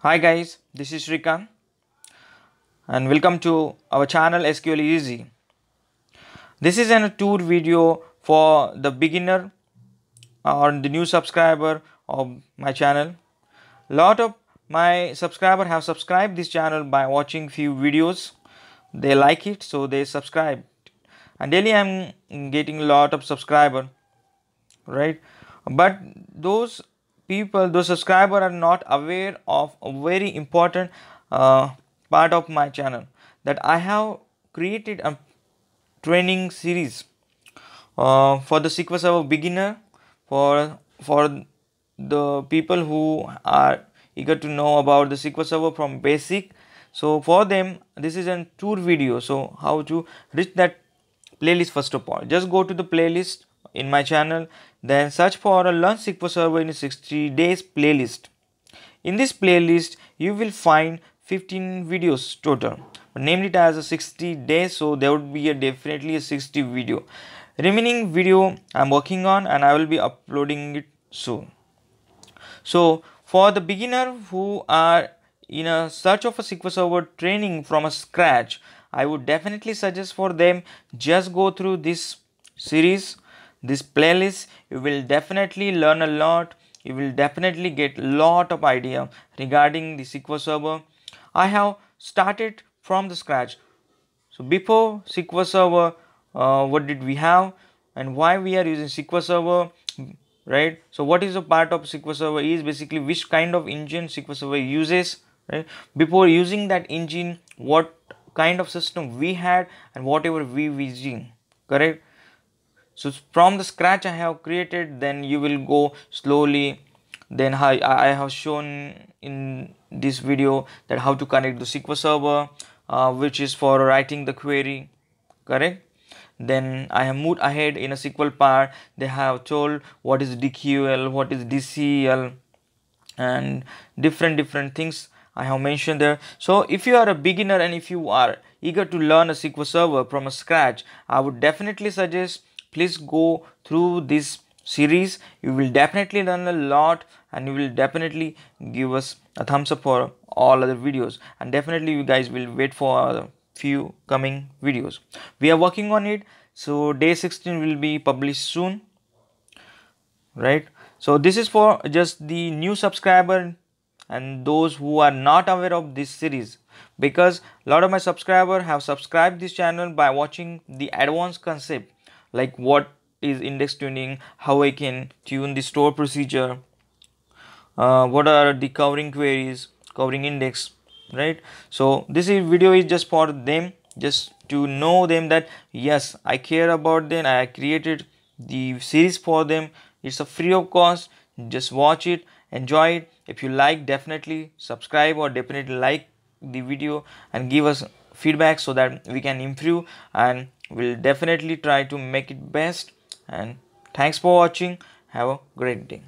Hi guys, this is Shrikant and welcome to our channel SQL Easy. This is a tour video for the beginner or the new subscriber of my channel. Lot of my subscriber have subscribed this channel by watching few videos. They like it, so they subscribe. And daily I'm getting a lot of subscriber, right? But those those subscribers are not aware of a very important part of my channel, that I have created a training series for the SQL Server beginner, for the people who are eager to know about the SQL Server from basic. So for them, this is a tour video. So how to reach that playlist? First of all, just go to the playlist in my channel, then search for a Learn SQL Server in 60 days playlist. In this playlist, you will find 15 videos total. Named it as a 60 days, so there would be definitely a 60 video. Remaining video I'm working on and I will be uploading it soon. So for the beginner who are in a search of a SQL Server training from a scratch, I would definitely suggest for them just go through this series, this playlist. You will definitely learn a lot. You will definitely get a lot of idea regarding the SQL Server. I have started from the scratch. So before SQL Server, what did we have and why we are using SQL Server, right? So what is a part of SQL Server is basically which kind of engine SQL Server uses, right? Before using that engine, what kind of system we had and whatever we using, correct? So from the scratch I have created, then you will go slowly. Then I have shown in this video that how to connect the SQL Server, which is for writing the query, correct? Then I have moved ahead in a SQL part. They have told what is DQL, what is DCL, and different things I have mentioned there. So if you are a beginner and if you are eager to learn a SQL Server from a scratch, I would definitely suggest please go through this series. You will definitely learn a lot and you will definitely give us a thumbs up for all other videos, and definitely you guys will wait for a few coming videos. We are working on it, so day 16 will be published soon, right? So this is for just the new subscriber and those who are not aware of this series, because a lot of my subscribers have subscribed this channel by watching the advanced concept, like what is index tuning, how I can tune the store procedure, what are the covering queries, covering index, right? So this video is just for them, just to know them that yes, I care about them. I created the series for them. It's a free of cost. Just watch it, enjoy it. If you like, definitely subscribe or definitely like the video and give us feedback so that we can improve, and we'll definitely try to make it best. And thanks for watching. Have a great day.